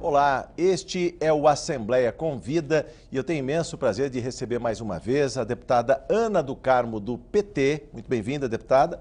Olá, este é o Assembleia Convida e eu tenho imenso prazer de receber mais uma vez a deputada Ana do Carmo, do PT. Muito bem-vinda, deputada.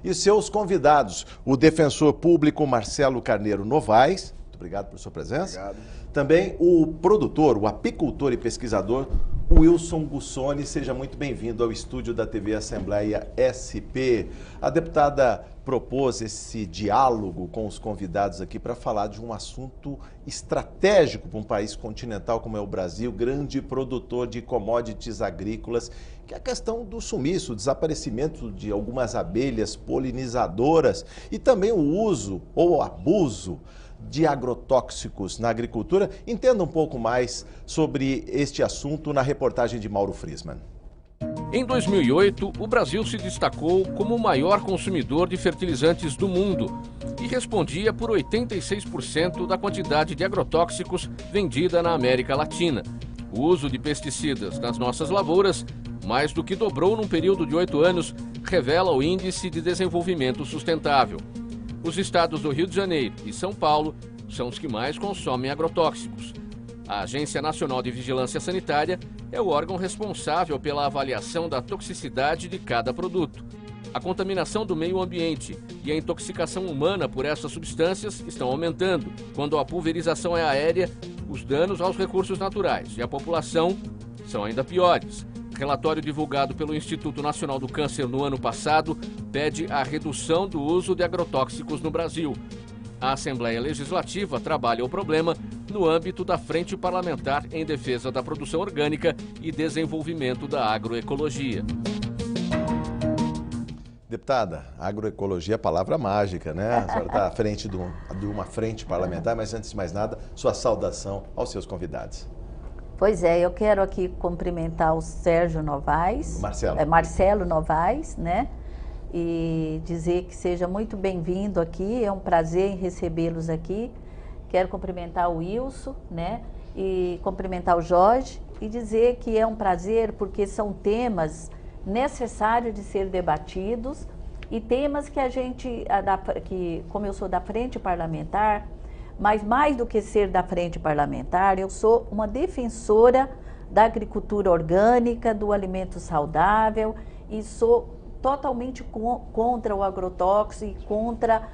E seus convidados, o defensor público Marcelo Carneiro Novaes. Muito obrigado por sua presença. Obrigado. Também o produtor, o apicultor e pesquisador Wilson Gussoni. Seja muito bem-vindo ao estúdio da TV Assembleia SP. A deputada propôs esse diálogo com os convidados aqui para falar de um assunto estratégico para um país continental como é o Brasil, grande produtor de commodities agrícolas, que é a questão do sumiço, o desaparecimento de algumas abelhas polinizadoras e também o uso ou o abuso de agrotóxicos na agricultura. Entenda um pouco mais sobre este assunto na reportagem de Mauro Friesman. Em 2008, o Brasil se destacou como o maior consumidor de fertilizantes do mundo e respondia por 86% da quantidade de agrotóxicos vendida na América Latina. O uso de pesticidas nas nossas lavouras mais do que dobrou num período de 8 anos, revela o Índice de Desenvolvimento Sustentável. Os estados do Rio de Janeiro e São Paulo são os que mais consomem agrotóxicos. A Agência Nacional de Vigilância Sanitária é o órgão responsável pela avaliação da toxicidade de cada produto. A contaminação do meio ambiente e a intoxicação humana por essas substâncias estão aumentando. Quando a pulverização é aérea, os danos aos recursos naturais e à população são ainda piores. Relatório divulgado pelo Instituto Nacional do Câncer no ano passado pede a redução do uso de agrotóxicos no Brasil. A Assembleia Legislativa trabalha o problema no âmbito da Frente Parlamentar em Defesa da Produção Orgânica e Desenvolvimento da Agroecologia. Deputada, agroecologia é a palavra mágica, né? A senhora está à frente de uma frente parlamentar, mas antes de mais nada, sua saudação aos seus convidados. Pois é, eu quero aqui cumprimentar o Sérgio Novaes, Marcelo Novaes, né? E dizer que seja muito bem-vindo aqui, é um prazer em recebê-los aqui. Quero cumprimentar o Wilson, né? E cumprimentar o Jorge e dizer que é um prazer porque são temas necessários de ser debatidos e temas que a gente, como eu sou da frente parlamentar, mas mais do que ser da frente parlamentar, eu sou uma defensora da agricultura orgânica, do alimento saudável e sou totalmente contra o agrotóxico e contra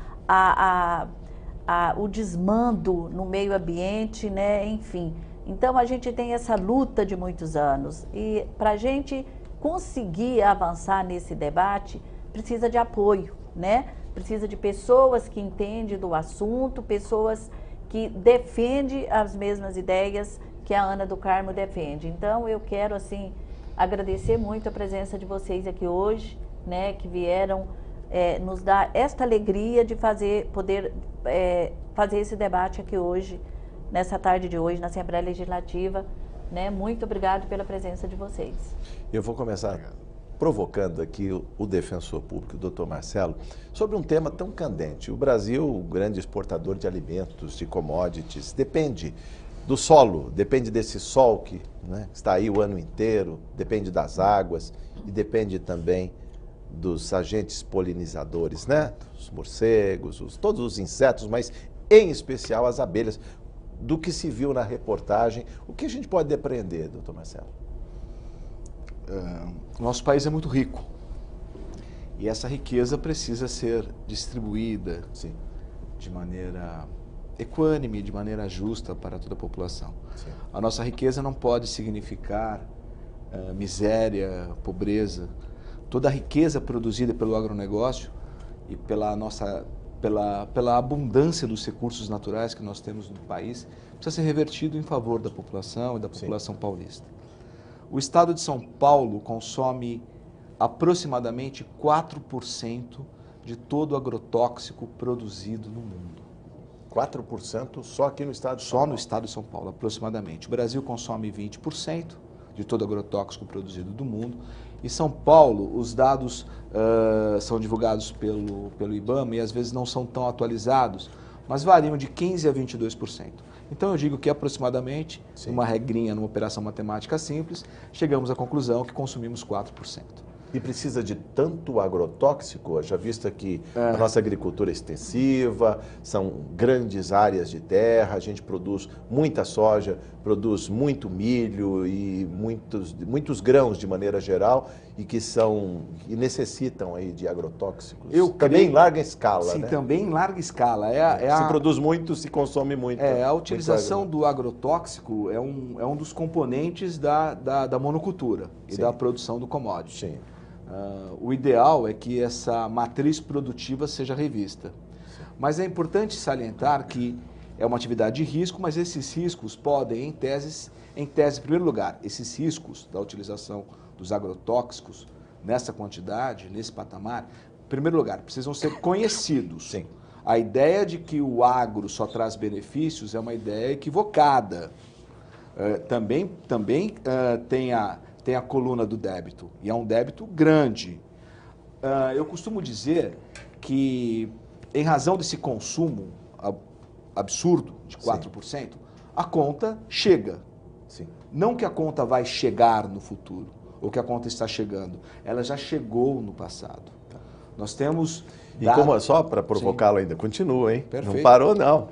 o desmando no meio ambiente, né? Enfim. Então a gente tem essa luta de muitos anos e para a gente conseguir avançar nesse debate precisa de apoio, né? Precisa de pessoas que entendem do assunto, pessoas que defendem as mesmas ideias que a Ana do Carmo defende. Então, eu quero, assim, agradecer muito a presença de vocês aqui hoje, né, que vieram nos dar esta alegria de poder fazer esse debate aqui hoje, nessa tarde de hoje, na Assembleia Legislativa. Né? Muito obrigado pela presença de vocês. Eu vou começar provocando aqui o defensor público, o doutor Marcelo, sobre um tema tão candente. O Brasil, grande exportador de alimentos, de commodities, depende do solo, depende desse sol que, né, está aí o ano inteiro, depende das águas e depende também dos agentes polinizadores, né? Os morcegos, todos os insetos, mas em especial as abelhas. Do que se viu na reportagem, o que a gente pode depreender, doutor Marcelo? Nosso país é muito rico e essa riqueza precisa ser distribuída de maneira equânime, de maneira justa para toda a população. Sim. A nossa riqueza não pode significar miséria, pobreza. Toda a riqueza produzida pelo agronegócio e pela abundância dos recursos naturais que nós temos no país precisa ser revertido em favor da população e da população paulista. O estado de São Paulo consome aproximadamente 4% de todo o agrotóxico produzido no mundo. 4% só aqui no estado de São Paulo? Só no estado de São Paulo, aproximadamente. O Brasil consome 20% de todo o agrotóxico produzido do mundo. Em São Paulo, os dados são divulgados pelo IBAMA e às vezes não são tão atualizados, mas variam de 15% a 22%. Então eu digo que aproximadamente, uma regrinha numa operação matemática simples, chegamos à conclusão que consumimos 4%. E precisa de tanto agrotóxico, já visto que a nossa agricultura é extensiva, são grandes áreas de terra, a gente produz muita soja, produz muito milho e muitos grãos de maneira geral e que necessitam aí de agrotóxicos. Também em larga escala, sim, né? Também em larga escala. Se produz muito, se consome muito. A utilização do agrotóxico é um dos componentes da monocultura e da produção do commodity. Sim. O ideal é que essa matriz produtiva seja revista. Sim. Mas é importante salientar que é uma atividade de risco, mas esses riscos podem, em tese, em primeiro lugar, esses riscos da utilização dos agrotóxicos nessa quantidade, nesse patamar, em primeiro lugar, precisam ser conhecidos. Sim. A ideia de que o agro só traz benefícios é uma ideia equivocada. Também tem a coluna do débito, e é um débito grande. Eu costumo dizer que, em razão desse consumo absurdo de 4%, sim, a conta chega. Sim. Não que a conta vai chegar no futuro, ou que a conta está chegando, ela já chegou no passado. Nós temos... só para provocá-lo ainda, continua, hein? Perfeito. Não parou, não.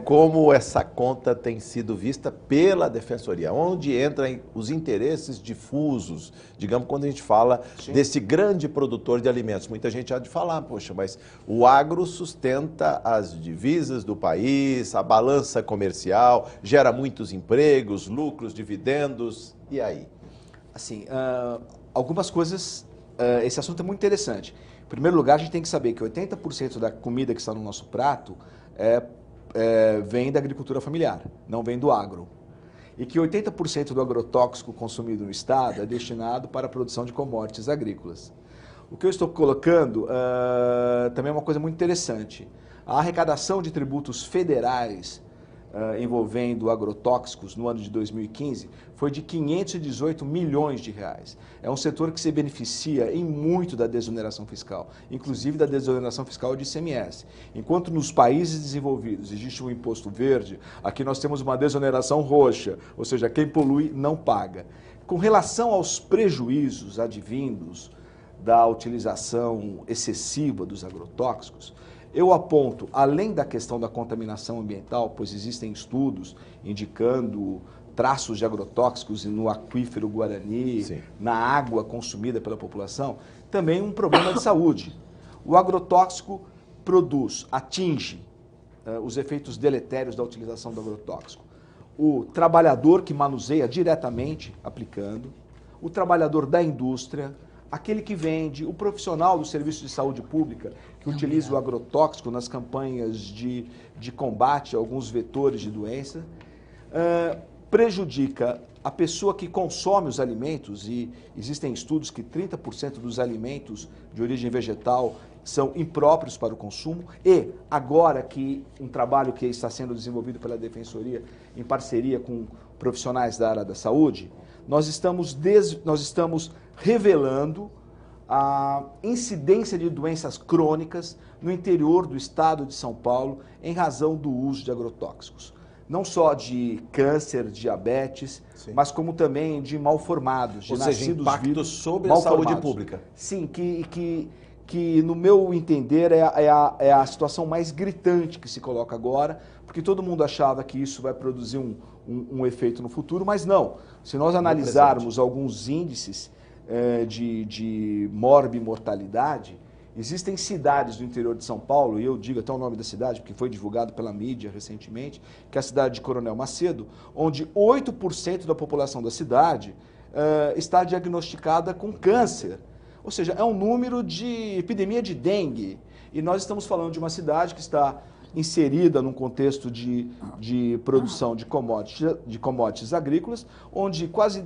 Como essa conta tem sido vista pela Defensoria, onde entram os interesses difusos, digamos, quando a gente fala, sim, desse grande produtor de alimentos. Muita gente há de falar, poxa, mas o agro sustenta as divisas do país, a balança comercial, gera muitos empregos, lucros, dividendos, e aí? Assim, algumas coisas, esse assunto é muito interessante. Em primeiro lugar, a gente tem que saber que 80% da comida que está no nosso prato vem da agricultura familiar, não vem do agro. E que 80% do agrotóxico consumido no estado é destinado para a produção de commodities agrícolas. O que eu estou colocando também é uma coisa muito interessante. A arrecadação de tributos federais envolvendo agrotóxicos no ano de 2015 foi de 518 milhões de reais. É um setor que se beneficia em muito da desoneração fiscal, inclusive da desoneração fiscal de ICMS. Enquanto nos países desenvolvidos existe um imposto verde, aqui nós temos uma desoneração roxa, ou seja, quem polui não paga. Com relação aos prejuízos advindos da utilização excessiva dos agrotóxicos, eu aponto, além da questão da contaminação ambiental, pois existem estudos indicando traços de agrotóxicos no aquífero Guarani, sim, na água consumida pela população, também um problema de saúde. O agrotóxico atinge os efeitos deletérios da utilização do agrotóxico. O trabalhador que manuseia diretamente aplicando, o trabalhador da indústria, aquele que vende, o profissional do serviço de saúde pública que utiliza o agrotóxico nas campanhas de combate a alguns vetores de doença, prejudica a pessoa que consome os alimentos, e existem estudos que 30% dos alimentos de origem vegetal são impróprios para o consumo, e agora que um trabalho que está sendo desenvolvido pela Defensoria em parceria com profissionais da área da saúde, nós estamos revelando a incidência de doenças crônicas no interior do estado de São Paulo em razão do uso de agrotóxicos. Não só de câncer, diabetes, sim, mas como também de malformados, de nascidos impacto vivos, sobre a saúde pública. Sim, que no meu entender é a situação mais gritante que se coloca agora, porque todo mundo achava que isso vai produzir um efeito no futuro, mas não. Se nós analisarmos alguns índices de morbimortalidade, existem cidades do interior de São Paulo, e eu digo até o nome da cidade, porque foi divulgado pela mídia recentemente, que é a cidade de Coronel Macedo, onde 8% da população da cidade está diagnosticada com câncer. Ou seja, é um número de epidemia de dengue. E nós estamos falando de uma cidade que está inserida num contexto de produção de commodities agrícolas, onde quase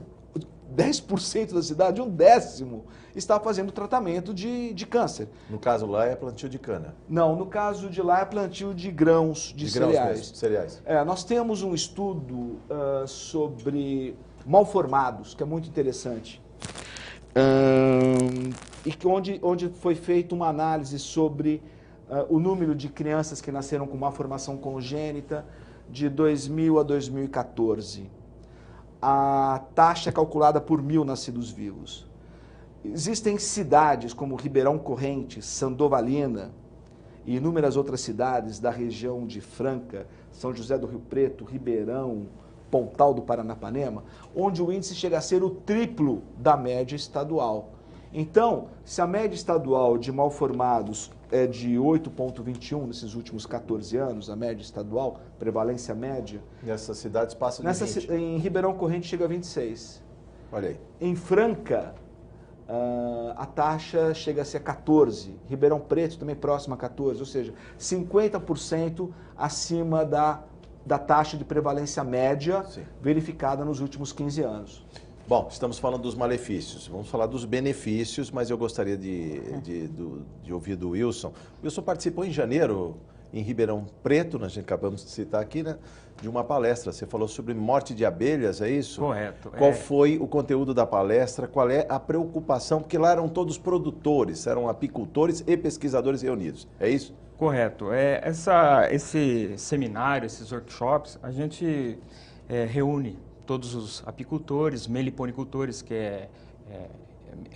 10% da cidade, 1/10, está fazendo tratamento de câncer. No caso lá é plantio de cana? Não, no caso de lá é plantio de grãos, de cereais. Cereais. Nós temos um estudo sobre malformados, que é muito interessante. E onde foi feita uma análise sobre o número de crianças que nasceram com malformação congênita de 2000 a 2014. A taxa é calculada por 1.000 nascidos vivos. Existem cidades como Ribeirão Corrente, Sandovalina e inúmeras outras cidades da região de Franca, São José do Rio Preto, Ribeirão, Pontal do Paranapanema, onde o índice chega a ser o triplo da média estadual. Então, se a média estadual de mal formados é de 8,21 nesses últimos 14 anos, a média estadual, prevalência média... Nessas cidades passa de 20. Em Ribeirão Corrente chega a 26. Olha aí. Em Franca, a taxa chega a ser 14. Ribeirão Preto também próximo a 14, ou seja, 50% acima da taxa de prevalência média verificada nos últimos 15 anos. Bom, estamos falando dos malefícios, vamos falar dos benefícios, mas eu gostaria de ouvir do Wilson. O Wilson participou em janeiro, em Ribeirão Preto, nós acabamos de citar aqui, né, de uma palestra. Você falou sobre morte de abelhas, é isso? Correto. Qual foi o conteúdo da palestra? Qual é a preocupação? Porque lá eram todos produtores, eram apicultores e pesquisadores reunidos, é isso? Correto. Esse seminário, esses workshops, a gente reúne todos os apicultores, meliponicultores, que é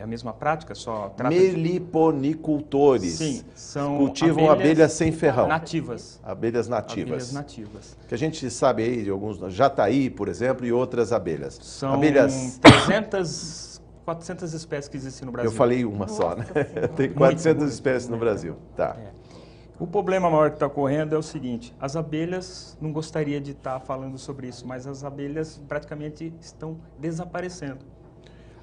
a mesma prática, só trata meliponicultores. Sim, são cultivam abelhas sem ferrão. Nativas. Abelhas nativas. Abelhas nativas. Que a gente sabe aí de alguns, jataí, por exemplo, e outras abelhas. São abelhas 300, 400 espécies que existem no Brasil. Eu falei uma só, né? Tem 400 espécies no Brasil. Tá. O problema maior que está ocorrendo é o seguinte: as abelhas, não gostaria de estar falando sobre isso, mas as abelhas praticamente estão desaparecendo.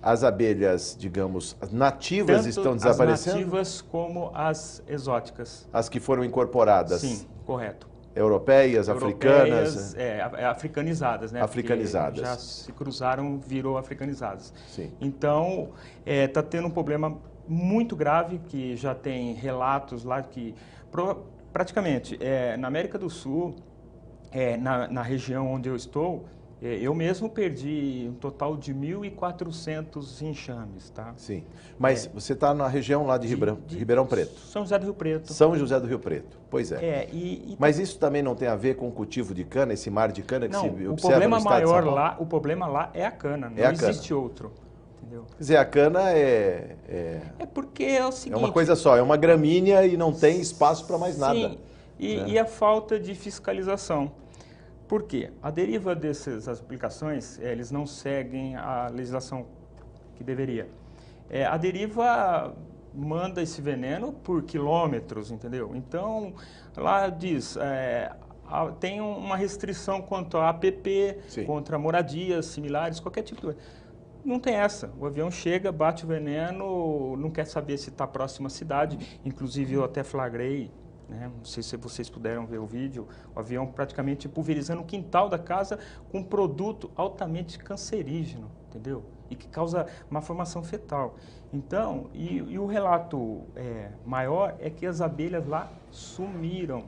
As abelhas, digamos, nativas Tanto estão desaparecendo? As nativas como as exóticas. As que foram incorporadas? Sim, correto. Europeias, africanas? Africanizadas, né? Africanizadas. Porque já se cruzaram, virou africanizadas. Sim. Então, está tendo um problema muito grave, que já tem relatos lá que praticamente na América do Sul, na região onde eu estou, eu mesmo perdi um total de 1.400 enxames, tá? Sim, mas você está na região lá de Ribeirão Preto. São José do Rio Preto. São José do Rio Preto, pois é. Mas isso também não tem a ver com o cultivo de cana, esse mar de cana que se observa no estado de São Paulo? O problema lá é a cana, não existe outro. Entendeu? Quer dizer, a cana é porque é o seguinte... É uma coisa só, é uma gramínea e não tem espaço para mais nada. Sim, e a falta de fiscalização. Por quê? A deriva dessas aplicações, eles não seguem a legislação que deveria. A deriva manda esse veneno por quilômetros, entendeu? Então, lá diz... tem uma restrição quanto a APP, sim, contra moradias similares, qualquer tipo de coisa. Não tem essa. O avião chega, bate o veneno, não quer saber se está próximo à cidade. Inclusive, eu até flagrei, né? Não sei se vocês puderam ver o vídeo, o avião praticamente pulverizando o quintal da casa com um produto altamente cancerígeno, entendeu? E que causa malformação fetal. Então, e o relato maior é que as abelhas lá sumiram.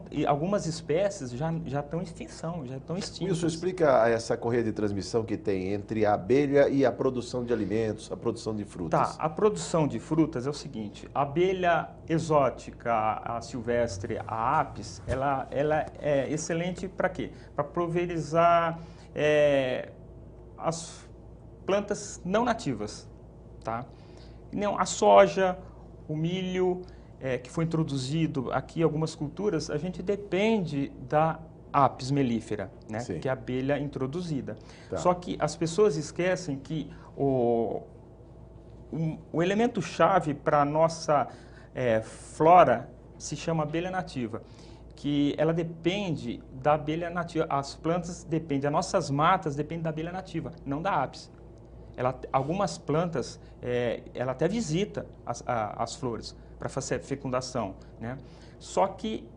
E algumas espécies já estão em extinção, já estão extintas. Isso explica essa correia de transmissão que tem entre a abelha e a produção de alimentos, a produção de frutas. Tá, a produção de frutas é o seguinte: a abelha exótica, a silvestre, a apis, ela é excelente para quê? Para pulverizar as plantas não nativas, tá? Não, a soja, o milho... que foi introduzido aqui em algumas culturas, a gente depende da apis mellifera, né? Que é a abelha introduzida. Tá. Só que as pessoas esquecem que o elemento-chave para a nossa flora se chama abelha nativa, que ela depende da abelha nativa. As plantas dependem, as nossas matas dependem da abelha nativa, não da apis. Algumas plantas, ela até visita as flores para fazer fecundação, né? Só que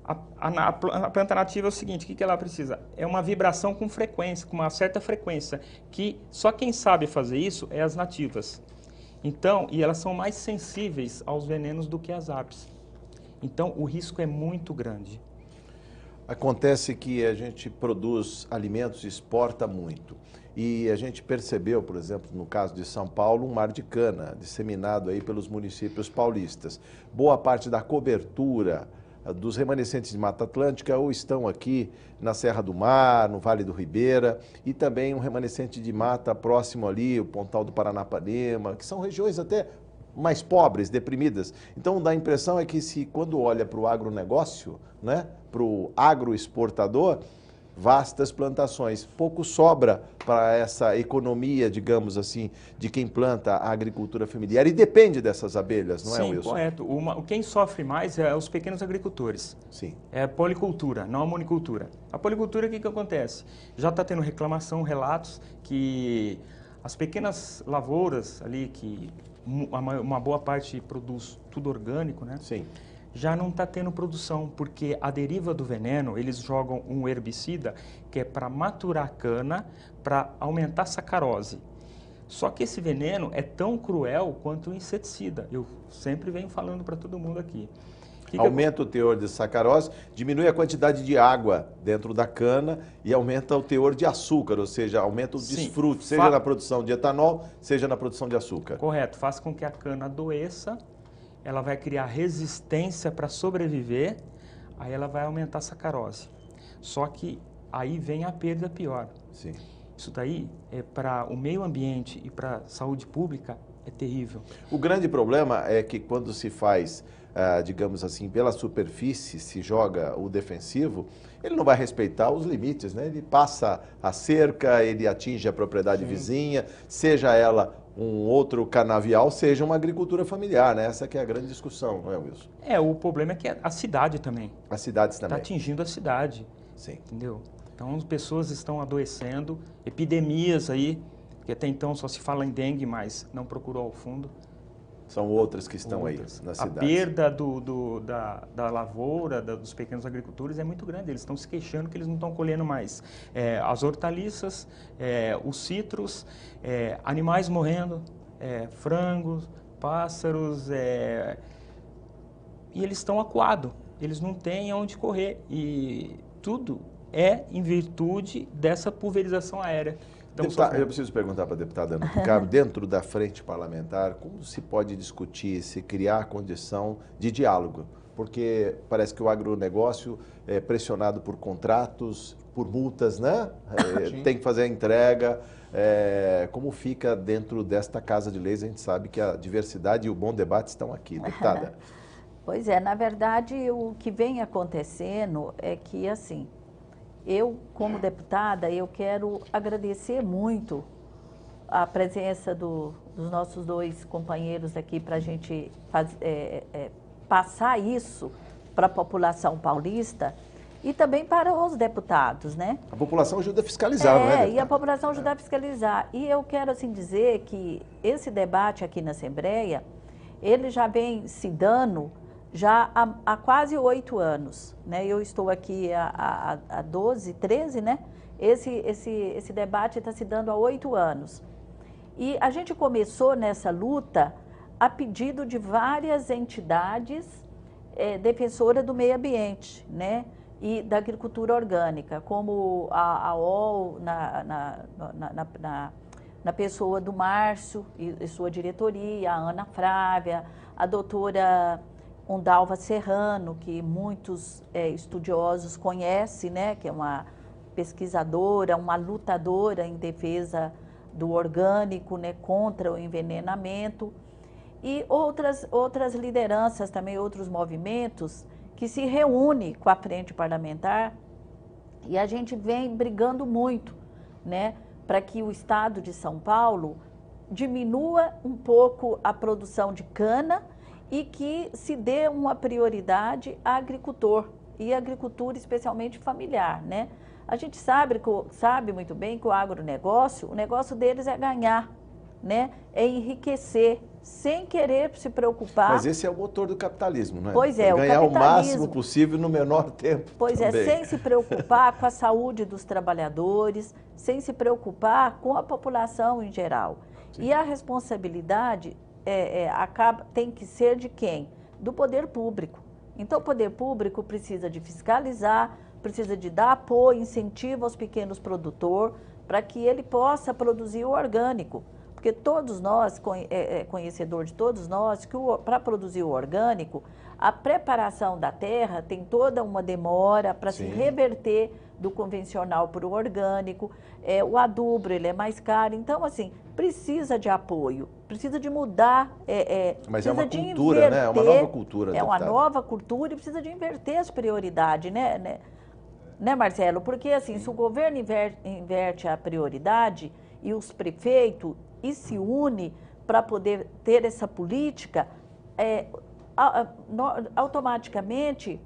a planta nativa é o seguinte: o que ela precisa? É uma vibração com frequência, com uma certa frequência, que só quem sabe fazer isso é as nativas. Então, e elas são mais sensíveis aos venenos do que as apis. Então, o risco é muito grande. Acontece que a gente produz alimentos e exporta muito. E a gente percebeu, por exemplo, no caso de São Paulo, um mar de cana disseminado aí pelos municípios paulistas. Boa parte da cobertura dos remanescentes de Mata Atlântica ou estão aqui na Serra do Mar, no Vale do Ribeira, e também um remanescente de mata próximo ali, o Pontal do Paranapanema, que são regiões até mais pobres, deprimidas. Então, dá a impressão é que se quando olha para o agronegócio, né, para o agroexportador, vastas plantações, pouco sobra para essa economia, digamos assim, de quem planta a agricultura familiar e depende dessas abelhas, não é, Wilson? Sim, correto. Quem sofre mais é os pequenos agricultores. Sim. É a policultura, não a monicultura. A policultura, o que acontece? Já está tendo reclamação, relatos que as pequenas lavouras ali, que uma boa parte produz tudo orgânico, né? Sim. Já não está tendo produção, porque a deriva do veneno, eles jogam um herbicida que é para maturar a cana, para aumentar a sacarose. Só que esse veneno é tão cruel quanto o inseticida. Eu sempre venho falando para todo mundo aqui. Aumenta o teor de sacarose, diminui a quantidade de água dentro da cana e aumenta o teor de açúcar, ou seja, aumenta o desfrute, seja na produção de etanol, seja na produção de açúcar. Correto, faz com que a cana adoeça, ela vai criar resistência para sobreviver, aí ela vai aumentar a sacarose. Só que aí vem a perda pior. Sim. Isso daí, para o meio ambiente e para a saúde pública, é terrível. O grande problema é que quando se faz, digamos assim, pela superfície, se joga o defensivo, ele não vai respeitar os limites, né? Ele passa a cerca, ele atinge a propriedade vizinha, seja ela um outro canavial, seja uma agricultura familiar, né? Essa que é a grande discussão, não é, Wilson? O problema é que a cidade também. As cidades também. Está atingindo a cidade. Sim. Entendeu? Então, as pessoas estão adoecendo, epidemias aí, que até então só se fala em dengue, mas não procurou ao fundo. São outras que estão aí nas cidades. A perda da lavoura, dos pequenos agricultores é muito grande. Eles estão se queixando que eles não estão colhendo mais as hortaliças, os citros, animais morrendo, frangos, pássaros, e eles estão acuados. Eles não têm aonde correr. E tudo é em virtude dessa pulverização aérea. Eu preciso perguntar para a deputada Ana Picard, dentro da frente parlamentar, como se pode discutir, se criar condição de diálogo? Porque parece que o agronegócio é pressionado por contratos, por multas, né? Tem que fazer a entrega. Como fica dentro desta Casa de Leis? A gente sabe que a diversidade e o bom debate estão aqui, deputada. Pois é, na verdade, o que vem acontecendo é que, assim, eu, como deputada, eu quero agradecer muito a presença dos nossos dois companheiros aqui para a gente passar isso para a população paulista e também para os deputados, né? A população ajuda a fiscalizar, não é, deputada? E a população ajuda a fiscalizar. E eu quero, assim, dizer que esse debate aqui na Assembleia, ele já vem se dando já há quase 8 anos, né? Eu estou aqui há 12, 13, né? Esse debate está se dando há 8 anos. E a gente começou nessa luta a pedido de várias entidades defensoras do meio ambiente, né? E da agricultura orgânica, como a OL, na pessoa do Márcio e sua diretoria, a Ana Frávia, a doutora Undalva Serrano, que muitos estudiosos conhecem, né, que é uma pesquisadora, uma lutadora em defesa do orgânico, né, contra o envenenamento, e outras lideranças também, outros movimentos que se reúnem com a frente parlamentar, e a gente vem brigando muito, né, para que o estado de São Paulo diminua um pouco a produção de cana e que se dê uma prioridade a agricultor, e agricultura especialmente familiar, né? A gente sabe muito bem que o agronegócio, o negócio deles é ganhar, né? É enriquecer, sem querer se preocupar. Mas esse é o motor do capitalismo, não é? Pois é, ganhar o máximo possível no menor tempo. Pois também. Sem se preocupar com a saúde dos trabalhadores, sem se preocupar com a população em geral. Sim. E a responsabilidade tem que ser de quem? Do poder público. Então, o poder público precisa de fiscalizar, precisa de dar apoio, incentivo aos pequenos produtores, para que ele possa produzir o orgânico. porque todos nós, conhecedor de todos nós, que para produzir o orgânico, a preparação da terra tem toda uma demora para se reverter do convencional para o orgânico, o adubo ele é mais caro, então assim, precisa de apoio, precisa de mudar, mas precisa é uma de cultura, inverter, né? É uma nova cultura. É uma nova cultura e precisa de inverter as prioridades, né, Marcelo? Porque assim, se o governo inverte a prioridade e os prefeitos e se une para poder ter essa política, automaticamente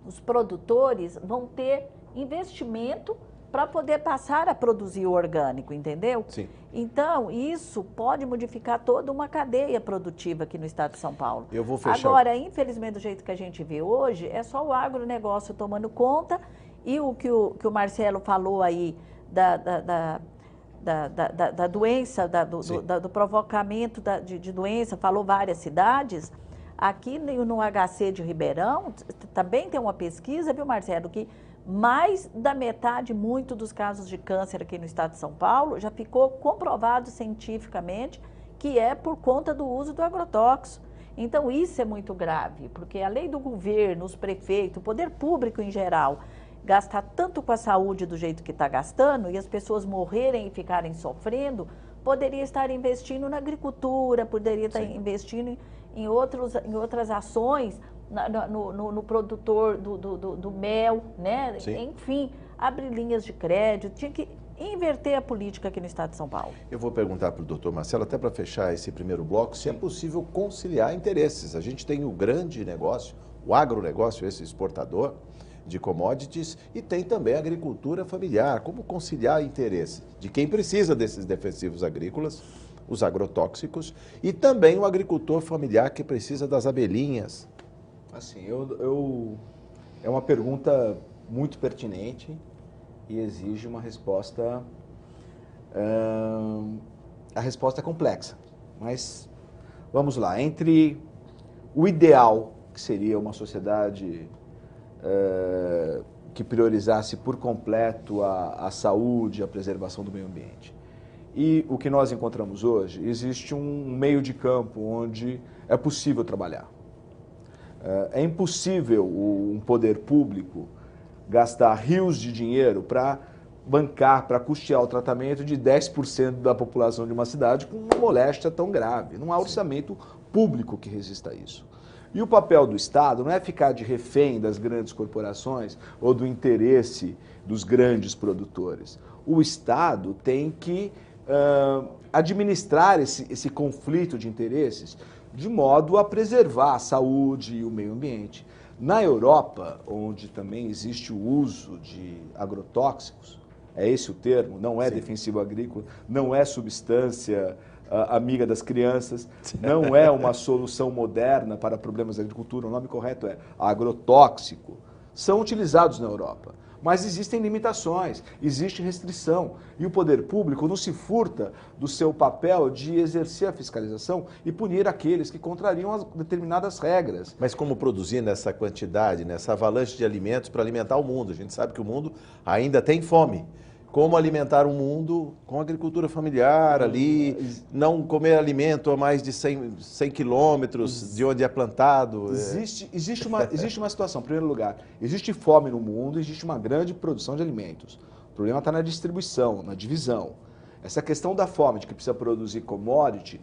os produtores vão ter investimento para poder passar a produzir o orgânico, entendeu? Sim. Então, isso pode modificar toda uma cadeia produtiva aqui no estado de São Paulo. Eu vou fechar. Agora, infelizmente, do jeito que a gente vê hoje, é só o agronegócio tomando conta e o que o Marcelo falou aí da doença, do provocamento de doença, falou várias cidades. Aqui no HC de Ribeirão, também tem uma pesquisa, viu, Marcelo, que mais da metade, muito dos casos de câncer aqui no estado de São Paulo, já ficou comprovado cientificamente que é por conta do uso do agrotóxico. Então, isso é muito grave, porque a lei do governo, os prefeitos, o poder público em geral, gastar tanto com a saúde do jeito que está gastando e as pessoas morrerem e ficarem sofrendo, poderia estar investindo na agricultura, poderia estar investindo em outras ações, no produtor do mel, né? Enfim, abrir linhas de crédito, tinha que inverter a política aqui no estado de São Paulo. Eu vou perguntar para o doutor Marcelo, até para fechar esse primeiro bloco, se é possível conciliar interesses. A gente tem o grande negócio, o agronegócio, esse exportador de commodities, e tem também a agricultura familiar. Como conciliar interesses de quem precisa desses defensivos agrícolas, os agrotóxicos, e também o agricultor familiar que precisa das abelhinhas? Assim, é uma pergunta muito pertinente e exige uma resposta. A resposta é complexa, mas vamos lá. Entre o ideal, que seria uma sociedade que priorizasse por completo a saúde, a preservação do meio ambiente, e o que nós encontramos hoje, existe um meio de campo onde é possível trabalhar. É impossível um poder público gastar rios de dinheiro para bancar, para custear o tratamento de 10% da população de uma cidade com uma moléstia tão grave. Não há orçamento público que resista a isso. E o papel do Estado não é ficar de refém das grandes corporações ou do interesse dos grandes produtores. O Estado tem que administrar esse conflito de interesses de modo a preservar a saúde e o meio ambiente. Na Europa, onde também existe o uso de agrotóxicos, é esse o termo, não é defensivo agrícola, não é substância amiga das crianças, não é uma solução moderna para problemas da agricultura, o nome correto é agrotóxico, são utilizados na Europa. Mas existem limitações, existe restrição e o poder público não se furta do seu papel de exercer a fiscalização e punir aqueles que contrariam as determinadas regras. Mas como produzir nessa quantidade, nessa avalanche de alimentos para alimentar o mundo? A gente sabe que o mundo ainda tem fome. Como alimentar o mundo com agricultura familiar ali, não comer alimento a mais de 100 quilômetros de onde é plantado? Existe uma situação, em primeiro lugar, existe fome no mundo, existe uma grande produção de alimentos. O problema está na distribuição, na divisão. Essa questão da fome, de que precisa produzir commodity,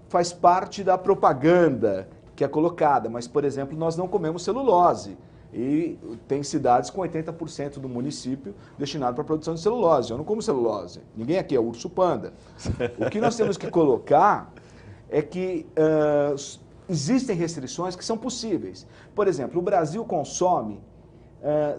faz parte da propaganda que é colocada. Mas, por exemplo, nós não comemos celulose. E tem cidades com 80% do município destinado para a produção de celulose. Eu não como celulose. Ninguém aqui é urso panda. O que nós temos que colocar é que existem restrições que são possíveis. Por exemplo, o Brasil consome,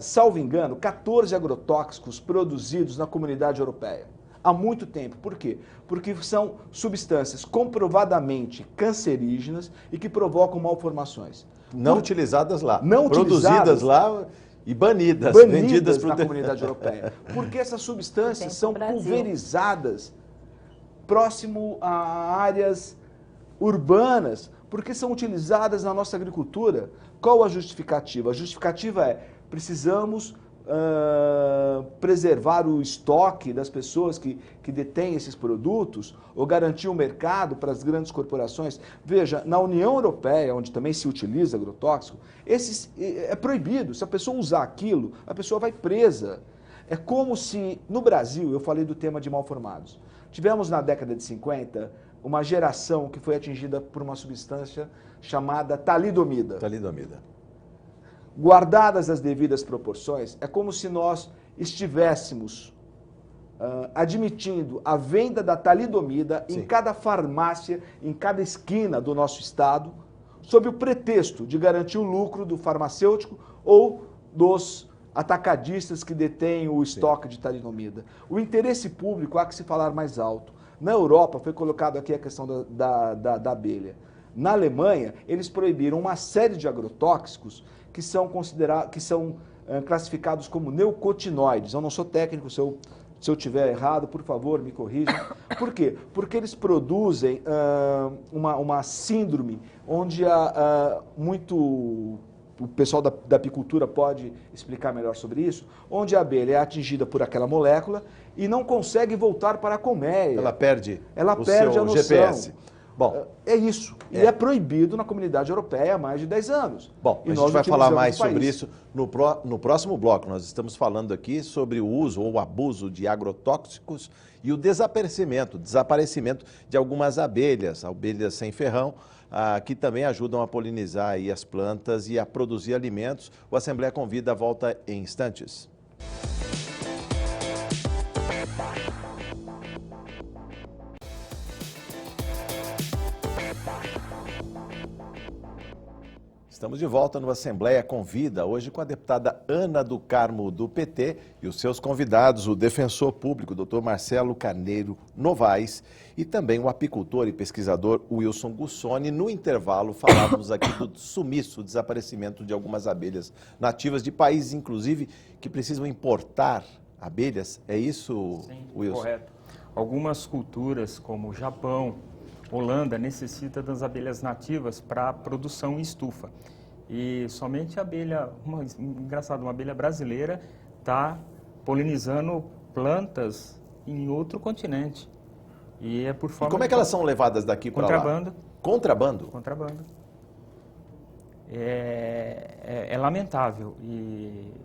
salvo engano, 14 agrotóxicos produzidos na comunidade europeia. Há muito tempo. Por quê? Porque são substâncias comprovadamente cancerígenas e que provocam malformações. Não utilizadas lá, produzidas lá e banidas vendidas na comunidade europeia. Porque essas substâncias são pulverizadas próximo a áreas urbanas, porque são utilizadas na nossa agricultura. Qual a justificativa? A justificativa é: precisamos preservar o estoque das pessoas que detêm esses produtos ou garantir o mercado para as grandes corporações? Veja, na União Europeia, onde também se utiliza agrotóxico, é proibido. Se a pessoa usar aquilo, a pessoa vai presa. É como se, no Brasil, eu falei do tema de malformados, tivemos na década de 50 uma geração que foi atingida por uma substância chamada talidomida. Talidomida. Guardadas as devidas proporções, é como se nós estivéssemos admitindo a venda da talidomida em cada farmácia, em cada esquina do nosso estado, sob o pretexto de garantir o lucro do farmacêutico ou dos atacadistas que detêm o estoque de talidomida. O interesse público há que se falar mais alto. Na Europa foi colocado aqui a questão da abelha. Na Alemanha, eles proibiram uma série de agrotóxicos que são classificados como neocotinoides. Eu não sou técnico, se eu tiver errado, por favor, me corrijam. Por quê? Porque eles produzem uma síndrome onde o pessoal da apicultura pode explicar melhor sobre isso, onde a abelha é atingida por aquela molécula e não consegue voltar para a colmeia. Ela perde a noção. GPS. Bom, é isso. E é proibido na comunidade europeia há mais de 10 anos. Bom, a gente vai falar mais sobre isso no próximo bloco. Nós estamos falando aqui sobre o uso ou o abuso de agrotóxicos e o desaparecimento de algumas abelhas sem ferrão, que também ajudam a polinizar aí as plantas e a produzir alimentos. O Assembleia Convida volta em instantes. Estamos de volta no Assembleia Convida, hoje com a deputada Ana do Carmo, do PT, e os seus convidados, o defensor público, Dr. Marcelo Carneiro Novaes, e também o apicultor e pesquisador Wilson Gussoni. No intervalo, falávamos aqui do sumiço, desaparecimento de algumas abelhas nativas de países, inclusive, que precisam importar abelhas. É isso, Sim, Wilson? Correto. Algumas culturas, como o Japão, Holanda, necessita das abelhas nativas para produção em estufa. E somente a abelha, uma abelha brasileira está polinizando plantas em outro continente. E é por forma... E como é que elas são levadas daqui para lá? Contrabando. Contrabando? Contrabando. É lamentável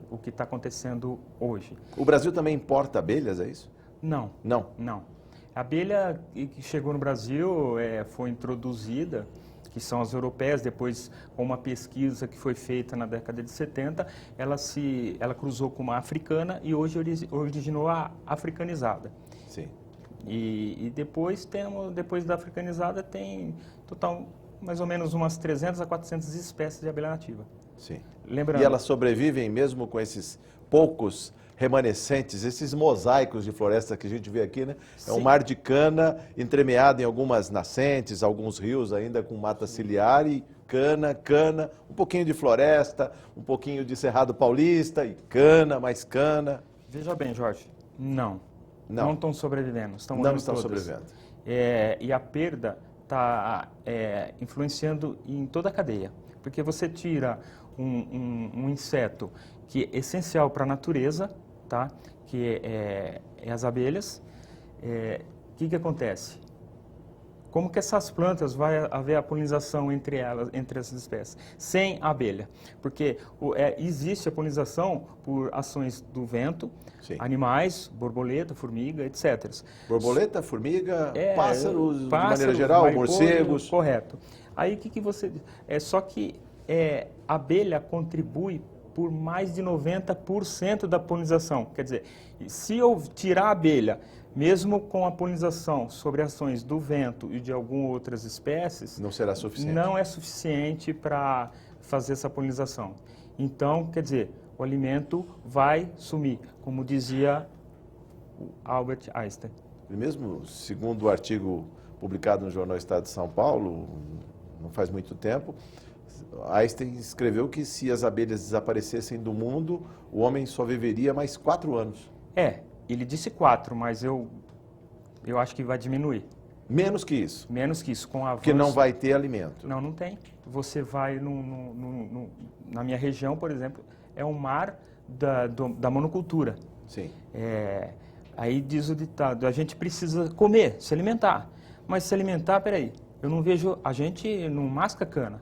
o que está acontecendo hoje. O Brasil também importa abelhas, é isso? Não. Não? Não. A abelha que chegou no Brasil foi introduzida, que são as europeias, depois com uma pesquisa que foi feita na década de 70, ela cruzou com uma africana e hoje originou a africanizada. Sim. E depois da africanizada tem total mais ou menos umas 300 a 400 espécies de abelha nativa. Sim. Lembrando, e elas sobrevivem mesmo com esses poucos remanescentes, esses mosaicos de floresta que a gente vê aqui, né? Sim. É um mar de cana entremeado em algumas nascentes, alguns rios ainda com mata ciliar e cana, um pouquinho de floresta, um pouquinho de Cerrado Paulista e mais cana. Veja bem, Jorge, não estão sobrevivendo, não estão sobrevivendo. E a perda está influenciando em toda a cadeia, porque você tira um inseto que é essencial para a natureza, tá? Que é as abelhas. Que acontece? Como que essas plantas vai haver a polinização entre essas espécies? Sem a abelha. Porque existe a polinização por ações do vento, sim, animais, borboleta, formiga, etc. Borboleta, formiga, pássaros, de maneira geral, morcegos. Correto. Aí o que você... Só que a abelha contribui por mais de 90% da polinização. Quer dizer, se eu tirar a abelha, mesmo com a polinização sobre ações do vento e de algumas outras espécies... Não será suficiente. Não é suficiente para fazer essa polinização. Então, quer dizer, o alimento vai sumir, como dizia o Albert Einstein. E mesmo segundo o artigo publicado no Jornal Estado de São Paulo, não faz muito tempo, Einstein escreveu que se as abelhas desaparecessem do mundo, o homem só viveria mais 4 anos. Ele disse 4, mas eu acho que vai diminuir. Menos que isso? Menos que isso, com a avanço... Porque não vai ter alimento. Não tem. Você vai na minha região, por exemplo, é um mar da monocultura. Sim. Aí diz o ditado, a gente precisa comer, se alimentar. Mas se alimentar, peraí, eu não vejo, a gente não masca cana,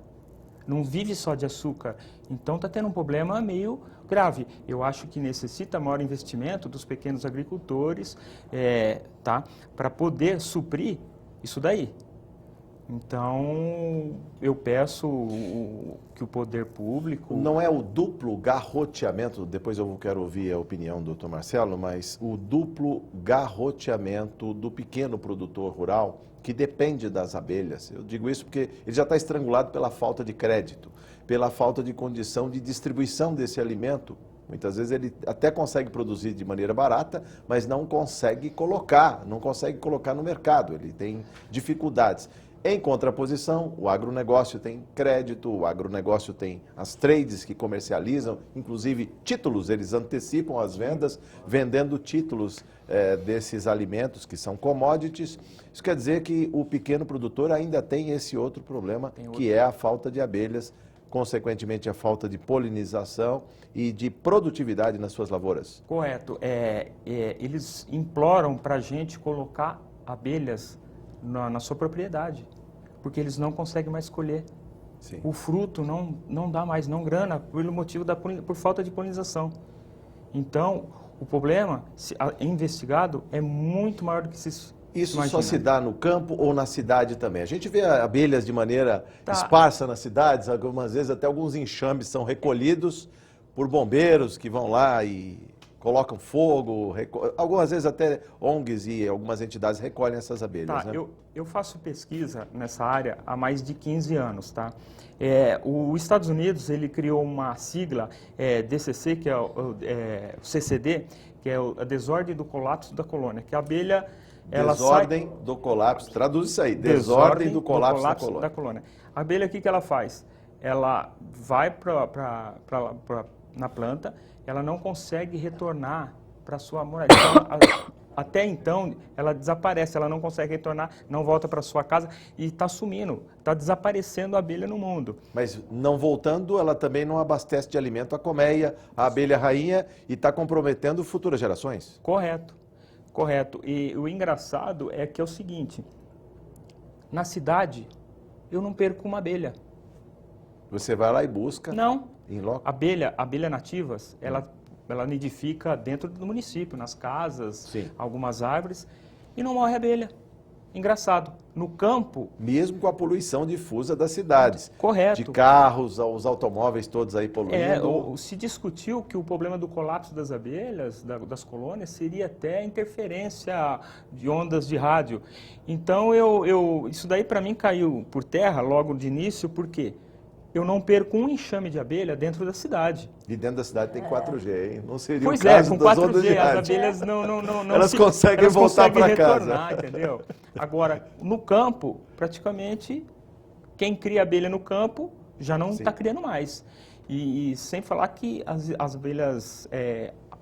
não vive só de açúcar. Então está tendo um problema meio grave. Eu acho que necessita maior investimento dos pequenos agricultores, para poder suprir isso daí. Então, eu peço que o poder público... Não é o duplo garroteamento, depois eu quero ouvir a opinião do Dr. Marcelo, mas o duplo garroteamento do pequeno produtor rural que depende das abelhas. Eu digo isso porque ele já está estrangulado pela falta de crédito, pela falta de condição de distribuição desse alimento. Muitas vezes ele até consegue produzir de maneira barata, mas não consegue colocar no mercado, ele tem dificuldades. Em contraposição, o agronegócio tem crédito, o agronegócio tem as trades que comercializam, inclusive títulos, eles antecipam as vendas, vendendo títulos desses alimentos que são commodities. Isso quer dizer que o pequeno produtor ainda tem esse outro problema, que é a falta de abelhas, consequentemente a falta de polinização e de produtividade nas suas lavouras. Correto. Eles imploram para a gente colocar abelhas na sua propriedade, porque eles não conseguem mais colher. Sim. O fruto não dá mais, não grana, pelo motivo por falta de polinização. Então, o problema, investigado, é muito maior do que se Isso imagina. Só se dá no campo ou na cidade também? A gente vê abelhas de maneira esparsa nas cidades, algumas vezes até alguns enxames são recolhidos por bombeiros que vão lá e colocam fogo, algumas vezes até ONGs e algumas entidades recolhem essas abelhas. Né? Eu faço pesquisa nessa área há mais de 15 anos. Os Estados Unidos ele criou uma sigla DCC, que é o CCD, que é a desordem do colapso da colônia, que a abelha... Desordem do colapso, traduz isso aí, desordem do colapso da colônia. A abelha, o que ela faz? Ela vai na planta, ela não consegue retornar para sua moradia. Até então, ela desaparece, ela não consegue retornar, não volta para sua casa e está sumindo, está desaparecendo a abelha no mundo. Mas não voltando, ela também não abastece de alimento a colmeia, a abelha rainha, e está comprometendo futuras gerações? Correto. E o engraçado é que é o seguinte, na cidade, eu não perco uma abelha. Você vai lá e busca? Não. Em loco? Abelha nativas, ela nidifica dentro do município, nas casas, Sim. Algumas árvores, e não morre abelha. Engraçado. No campo... Mesmo com a poluição difusa das cidades. Correto. De carros, os automóveis todos aí poluindo. Se discutiu que o problema do colapso das abelhas, das colônias, seria até a interferência de ondas de rádio. Então, isso daí para mim caiu por terra logo de início, por quê? Eu não perco um enxame de abelha dentro da cidade. E dentro da cidade tem 4G, hein? Não seria pois o caso com das 4G, ondas de rádio. as abelhas não elas conseguem voltar para casa. Entendeu? Agora, no campo, praticamente, quem cria abelha no campo já não está criando mais. E sem falar que as abelhas,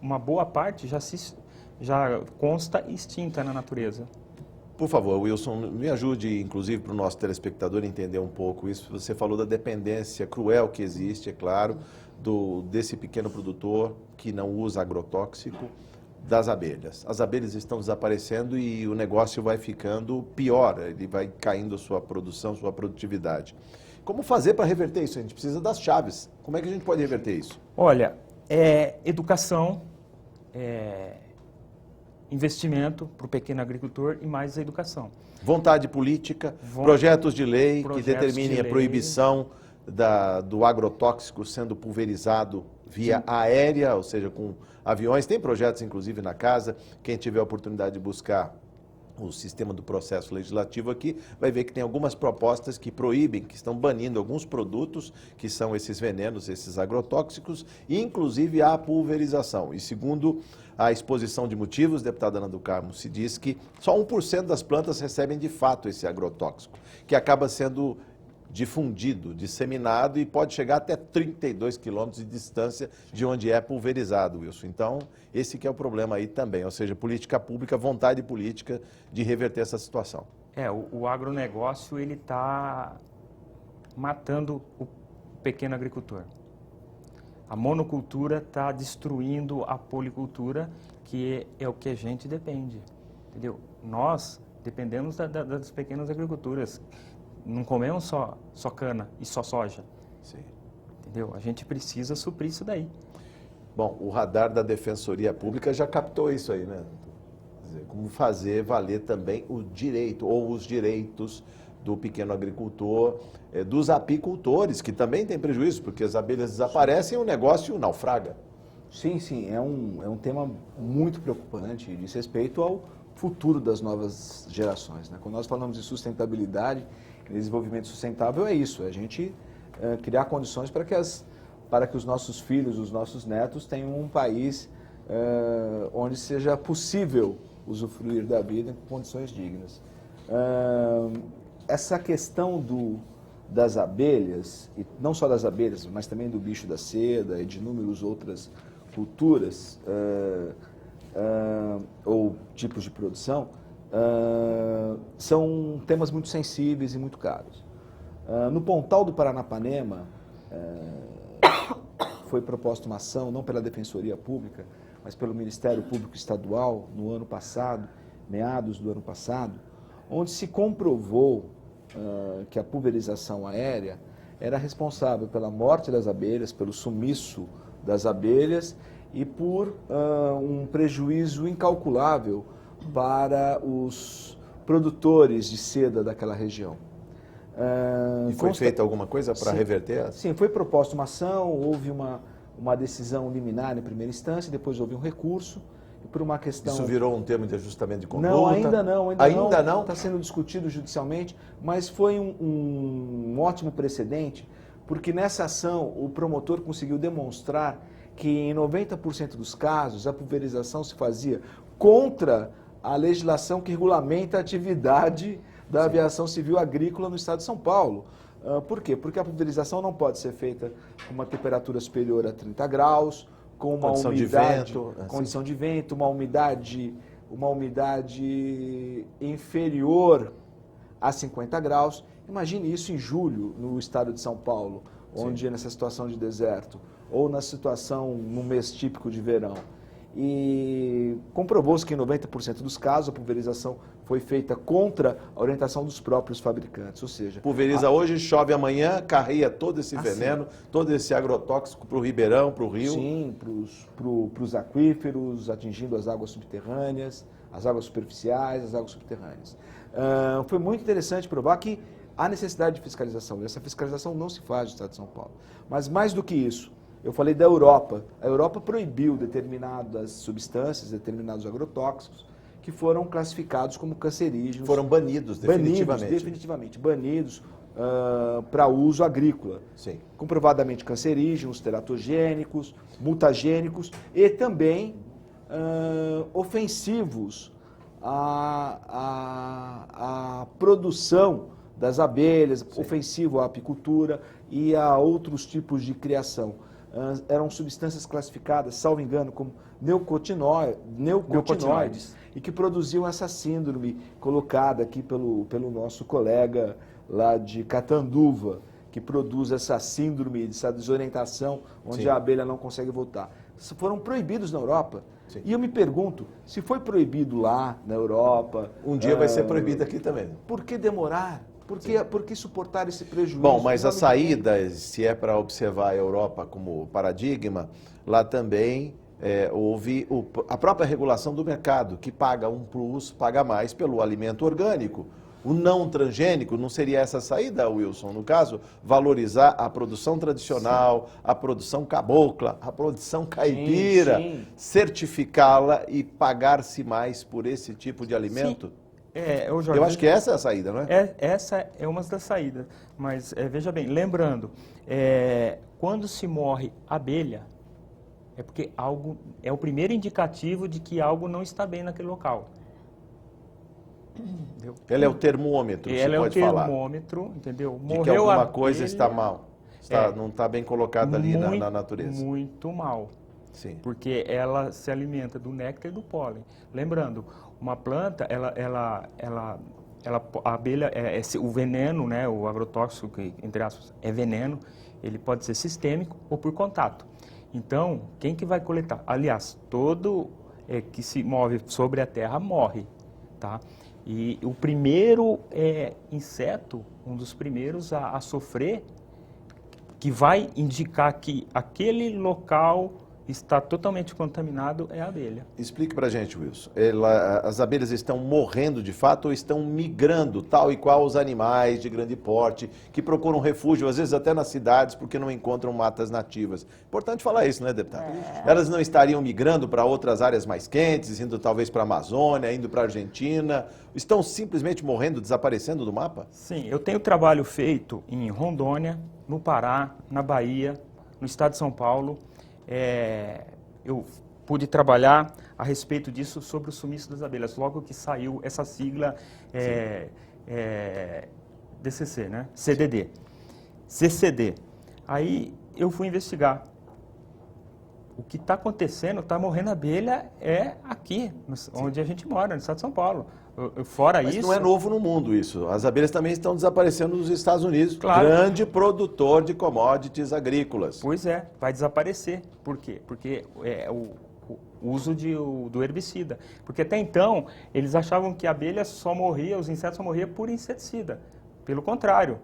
uma boa parte já consta extinta na natureza. Por favor, Wilson, me ajude, inclusive, para o nosso telespectador entender um pouco isso. Você falou da dependência cruel que existe, é claro, desse pequeno produtor que não usa agrotóxico, das abelhas. As abelhas estão desaparecendo e o negócio vai ficando pior, ele vai caindo a sua produção, sua produtividade. Como fazer para reverter isso? A gente precisa das chaves. Como é que a gente pode reverter isso? Olha, educação, investimento para o pequeno agricultor e mais a educação. Vontade política, projetos de lei que determinem a proibição do agrotóxico sendo pulverizado via aérea, ou seja, com aviões. Tem projetos, inclusive, na casa. Quem tiver a oportunidade de buscar o sistema do processo legislativo aqui, vai ver que tem algumas propostas que proíbem, que estão banindo alguns produtos, que são esses venenos, esses agrotóxicos, e inclusive a pulverização. E segundo a exposição de motivos, deputada Ana do Carmo, se diz que só 1% das plantas recebem de fato esse agrotóxico, que acaba sendo difundido, disseminado e pode chegar até 32 quilômetros de distância de onde é pulverizado, Wilson. Então, esse que é o problema aí também, ou seja, política pública, vontade política de reverter essa situação. O agronegócio, ele está matando o pequeno agricultor. A monocultura está destruindo a policultura, que é o que a gente depende, entendeu? Nós dependemos das pequenas agriculturas. Não comemos só cana e só soja. Sim. Entendeu? A gente precisa suprir isso daí. Bom, o radar da Defensoria Pública já captou isso aí, né? Quer dizer, como fazer valer também o direito, ou os direitos do pequeno agricultor, dos apicultores, que também tem prejuízo, porque as abelhas desaparecem e o negócio naufraga. Sim, sim, é um tema muito preocupante, diz respeito ao futuro das novas gerações, né? Quando nós falamos de sustentabilidade, desenvolvimento sustentável, é isso, é a gente criar condições para que os nossos filhos, os nossos netos tenham um país onde seja possível usufruir da vida em condições dignas. Essa questão das abelhas, e não só das abelhas, mas também do bicho da seda e de inúmeras outras culturas ou tipos de produção, são temas muito sensíveis e muito caros. No Pontal do Paranapanema, foi proposta uma ação, não pela Defensoria Pública, mas pelo Ministério Público Estadual, no ano passado, meados do ano passado, onde se comprovou que a pulverização aérea era responsável pela morte das abelhas, pelo sumiço das abelhas e por um prejuízo incalculável para os produtores de seda daquela região. E foi feita alguma coisa para reverter? Sim, foi proposta uma ação, houve uma decisão liminar em primeira instância, depois houve um recurso, e por uma questão... Isso virou um termo de ajustamento de conduta? Não, ainda não. Ainda não? Está sendo discutido judicialmente, mas foi um ótimo precedente, porque nessa ação o promotor conseguiu demonstrar que em 90% dos casos a pulverização se fazia contra a legislação que regulamenta a atividade da aviação civil agrícola no estado de São Paulo. Por quê? Porque a pulverização não pode ser feita com uma temperatura superior a 30 graus, com uma condição de vento, uma umidade inferior a 50 graus. Imagine isso em julho no estado de São Paulo, onde é nessa situação de deserto, ou na situação no mês típico de verão. E comprovou-se que em 90% dos casos a pulverização foi feita contra a orientação dos próprios fabricantes, ou seja... Pulveriza hoje, chove amanhã, carrega todo esse veneno, todo esse agrotóxico para o ribeirão, para o rio. Sim, para os aquíferos, atingindo as águas subterrâneas, as águas superficiais, as águas subterrâneas. Foi muito interessante provar que há necessidade de fiscalização, e essa fiscalização não se faz no estado de São Paulo. Mas mais do que isso, eu falei da Europa. A Europa proibiu determinadas substâncias, determinados agrotóxicos, que foram classificados como cancerígenos. Foram banidos, definitivamente. Banidos para uso agrícola. Sim. Comprovadamente cancerígenos, teratogênicos, mutagênicos e também ofensivos à produção das abelhas, ofensivo à apicultura e a outros tipos de criação. Eram substâncias classificadas, salvo engano, como neocotinoides, e que produziam essa síndrome colocada aqui pelo nosso colega lá de Catanduva, que produz essa síndrome, essa desorientação, onde a abelha não consegue voltar. Foram proibidos na Europa. Sim. E eu me pergunto, se foi proibido lá na Europa... Um dia vai ser proibido aqui também. Por que demorar? Por que suportar esse prejuízo? Bom, mas a saída, se é para observar a Europa como paradigma, lá também houve a própria regulação do mercado, que paga um plus, paga mais pelo alimento orgânico. O não transgênico não seria essa a saída, Wilson? No caso, valorizar a produção tradicional, a produção cabocla, a produção caipira, certificá-la e pagar-se mais por esse tipo de alimento? Sim. Jorge, eu acho que essa é a saída, não é? Essa é uma das saídas. Mas veja bem, lembrando, quando se morre abelha, é porque algo é o primeiro indicativo de que algo não está bem naquele local. Entendeu? Ela é o termômetro, ela você pode falar. Ela é o termômetro, entendeu? De que alguma coisa está mal, não está bem colocada ali na natureza. Muito mal. Sim. Porque ela se alimenta do néctar e do pólen. Lembrando, uma planta, a abelha, o veneno, né, o agrotóxico, que, entre aspas, é veneno, ele pode ser sistêmico ou por contato. Então, quem que vai coletar? Aliás, todo que se move sobre a terra morre, tá? E o primeiro inseto, um dos primeiros a sofrer, que vai indicar que aquele local está totalmente contaminado, é a abelha. Explique para a gente, Wilson. As abelhas estão morrendo de fato ou estão migrando, tal e qual os animais de grande porte, que procuram refúgio, às vezes até nas cidades, porque não encontram matas nativas? Importante falar isso, né, deputado? Elas não estariam migrando para outras áreas mais quentes, indo talvez para a Amazônia, indo para a Argentina? Estão simplesmente morrendo, desaparecendo do mapa? Sim, eu tenho trabalho feito em Rondônia, no Pará, na Bahia, no estado de São Paulo. Eu pude trabalhar a respeito disso sobre o sumiço das abelhas, logo que saiu essa sigla DCC, né? CDD. CCD. Aí eu fui investigar. O que está acontecendo, está morrendo abelha aqui, onde a gente mora, no estado de São Paulo. Mas isso não é novo no mundo isso. As abelhas também estão desaparecendo nos Estados Unidos, claro. Grande produtor de commodities agrícolas. Pois é, vai desaparecer. Por quê? Porque o uso do herbicida. Porque até então, eles achavam que a abelha só morria, os insetos só morriam por inseticida. Pelo contrário.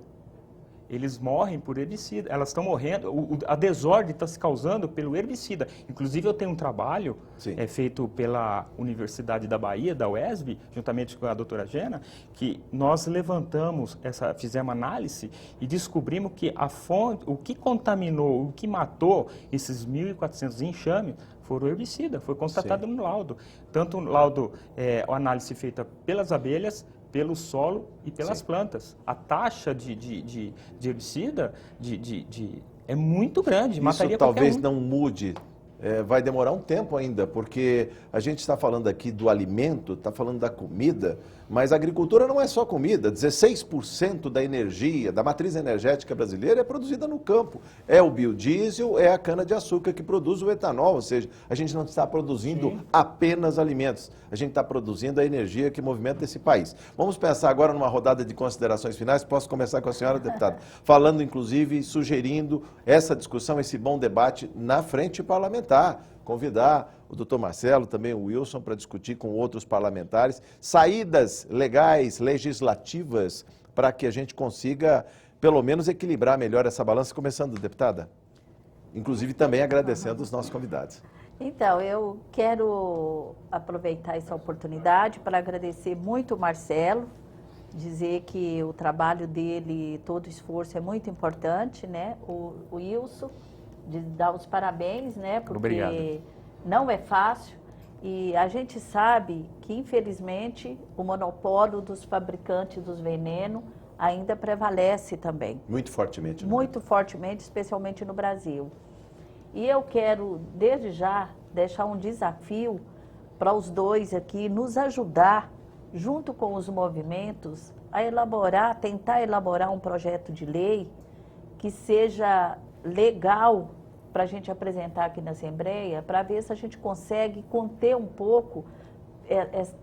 Eles morrem por herbicida, elas estão morrendo, a desordem está se causando pelo herbicida. Inclusive eu tenho um trabalho feito pela Universidade da Bahia, da UESB, juntamente com a doutora Gena, que nós levantamos, fizemos análise e descobrimos que a fonte, o que contaminou, o que matou esses 1.400 enxames foram o herbicida, foi constatado no laudo. Tanto no laudo, a análise feita pelas abelhas, pelo solo e pelas plantas. A taxa de herbicida é muito grande, mataria qualquer um. Isso talvez não mude, vai demorar um tempo ainda, porque a gente está falando aqui do alimento, está falando da comida, mas a agricultura não é só comida, 16% da energia, da matriz energética brasileira é produzida no campo. É o biodiesel, é a cana-de-açúcar que produz o etanol, ou seja, a gente não está produzindo apenas alimentos, a gente está produzindo a energia que movimenta esse país. Vamos pensar agora numa rodada de considerações finais, posso começar com a senhora, deputada, falando inclusive, sugerindo essa discussão, esse bom debate na frente parlamentar, convidar o doutor Marcelo, também o Wilson, para discutir com outros parlamentares saídas legais, legislativas, para que a gente consiga, pelo menos, equilibrar melhor essa balança, começando, deputada. Inclusive, também agradecendo os nossos convidados. Então, eu quero aproveitar essa oportunidade para agradecer muito o Marcelo, dizer que o trabalho dele, todo o esforço é muito importante, né? O Wilson, de dar os parabéns, né? Porque obrigado. Não é fácil e a gente sabe que, infelizmente, o monopólio dos fabricantes dos venenos ainda prevalece também. Muito fortemente. Né? Muito fortemente, especialmente no Brasil. E eu quero, desde já, deixar um desafio para os dois aqui, nos ajudar, junto com os movimentos, a tentar elaborar um projeto de lei que seja legal para a gente apresentar aqui na Assembleia, para ver se a gente consegue conter um pouco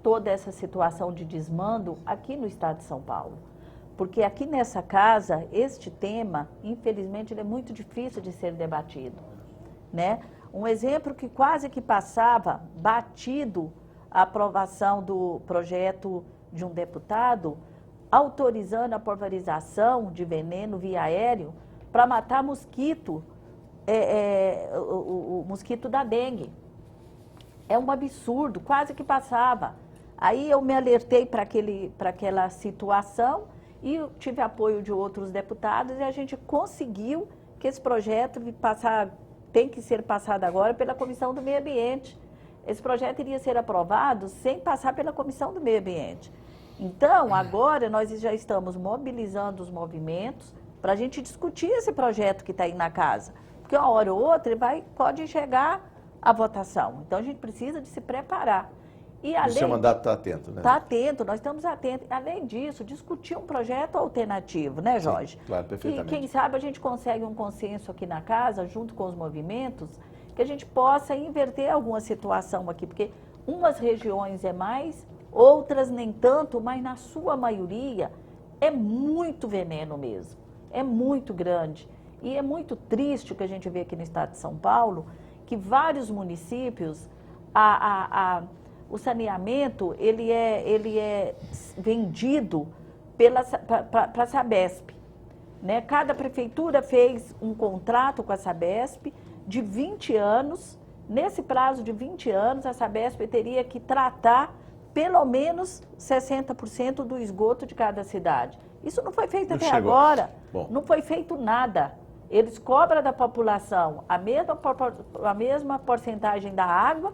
toda essa situação de desmando aqui no estado de São Paulo. Porque aqui nessa casa, este tema, infelizmente, ele é muito difícil de ser debatido, né? Um exemplo que quase que passava batido a aprovação do projeto de um deputado autorizando a pulverização de veneno via aéreo para matar mosquito, o mosquito da dengue. É um absurdo, quase que passava. Aí eu me alertei para aquela situação e tive apoio de outros deputados e a gente conseguiu que esse projeto tem que ser passado agora pela Comissão do Meio Ambiente. Esse projeto iria ser aprovado sem passar pela Comissão do Meio Ambiente. Então, agora nós já estamos mobilizando os movimentos para a gente discutir esse projeto que está aí na casa. Porque uma hora ou outra pode chegar à votação. Então, a gente precisa de se preparar. E o seu mandato está atento, né? Está atento, nós estamos atentos. Além disso, discutir um projeto alternativo, né, Jorge? Sim, claro, perfeitamente. E quem sabe a gente consegue um consenso aqui na casa, junto com os movimentos, que a gente possa inverter alguma situação aqui, porque umas regiões é mais, outras nem tanto, mas na sua maioria é muito veneno mesmo, é muito grande. E é muito triste o que a gente vê aqui no estado de São Paulo, que vários municípios, o saneamento ele é vendido para a Sabesp. Né? Cada prefeitura fez um contrato com a Sabesp de 20 anos. Nesse prazo de 20 anos, a Sabesp teria que tratar pelo menos 60% do esgoto de cada cidade. Isso não foi feito até agora. Bom. Não foi feito nada. Eles cobram da população a mesma porcentagem da água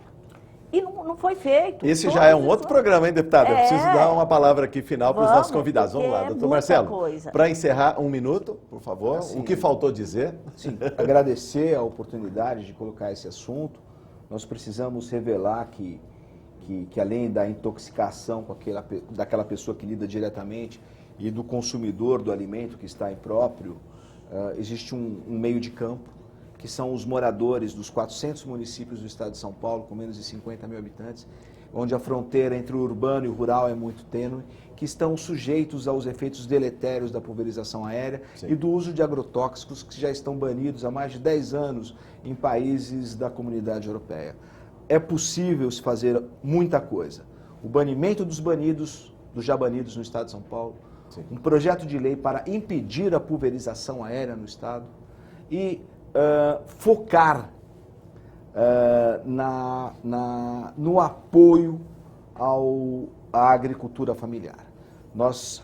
e não foi feito. Esse já é um outro programa, hein, deputada? Eu preciso dar uma palavra aqui final para os nossos convidados. Vamos lá, doutor Marcelo. Para encerrar, 1 minuto, por favor. Assim, o que faltou dizer? Sim, agradecer a oportunidade de colocar esse assunto. Nós precisamos revelar que além da intoxicação daquela pessoa que lida diretamente e do consumidor do alimento que está impróprio, existe um meio de campo, que são os moradores dos 400 municípios do estado de São Paulo, com menos de 50 mil habitantes, onde a fronteira entre o urbano e o rural é muito tênue, que estão sujeitos aos efeitos deletérios da pulverização aérea e do uso de agrotóxicos que já estão banidos há mais de 10 anos em países da comunidade europeia. É possível se fazer muita coisa. O banimento dos já banidos no estado de São Paulo, um projeto de lei para impedir a pulverização aérea no estado e focar no apoio à agricultura familiar. Nós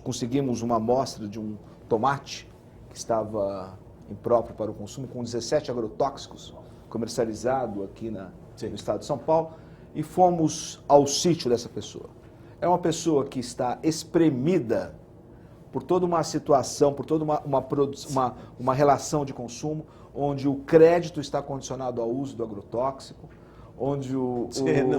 conseguimos uma amostra de um tomate que estava impróprio para o consumo, com 17 agrotóxicos, comercializado aqui no estado de São Paulo, e fomos ao sítio dessa pessoa. É uma pessoa que está espremida por toda uma situação, por toda uma relação de consumo, onde o crédito está condicionado ao uso do agrotóxico, onde o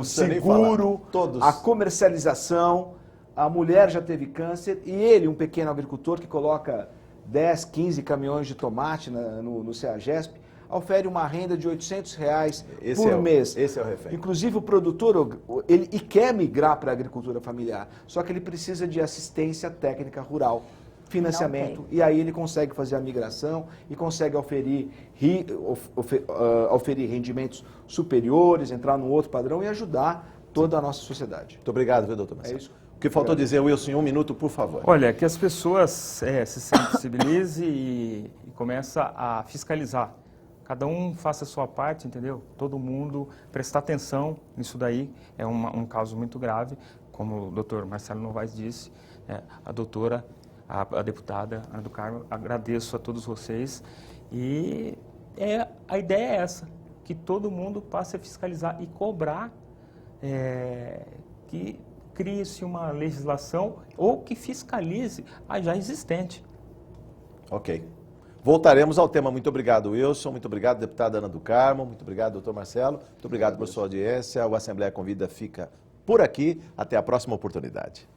seguro, a comercialização, a mulher já teve câncer, e ele, um pequeno agricultor que coloca 10, 15 caminhões de tomate no CEAGESP, ofere uma renda de R$800 por mês. Esse é o refém. Inclusive o produtor, ele quer migrar para a agricultura familiar, só que ele precisa de assistência técnica rural, financiamento, e aí ele consegue fazer a migração e consegue oferir rendimentos superiores, entrar num outro padrão e ajudar toda a nossa sociedade. Muito obrigado, viu, doutor Marcelo? É isso. O que faltou dizer, Wilson, em 1 minuto, por favor. Olha, que as pessoas se sensibilizem e comecem a fiscalizar. Cada um faça a sua parte, entendeu? Todo mundo prestar atenção nisso daí. É um caso muito grave, como o doutor Marcelo Novaes disse, a doutora, a deputada Ana do Carmo, agradeço a todos vocês. E a ideia é essa, que todo mundo passe a fiscalizar e cobrar que crie-se uma legislação ou que fiscalize a já existente. Ok. Voltaremos ao tema. Muito obrigado, Wilson. Muito obrigado, deputada Ana do Carmo. Muito obrigado, doutor Marcelo. Muito obrigado por sua audiência. O Assembleia Convida fica por aqui. Até a próxima oportunidade.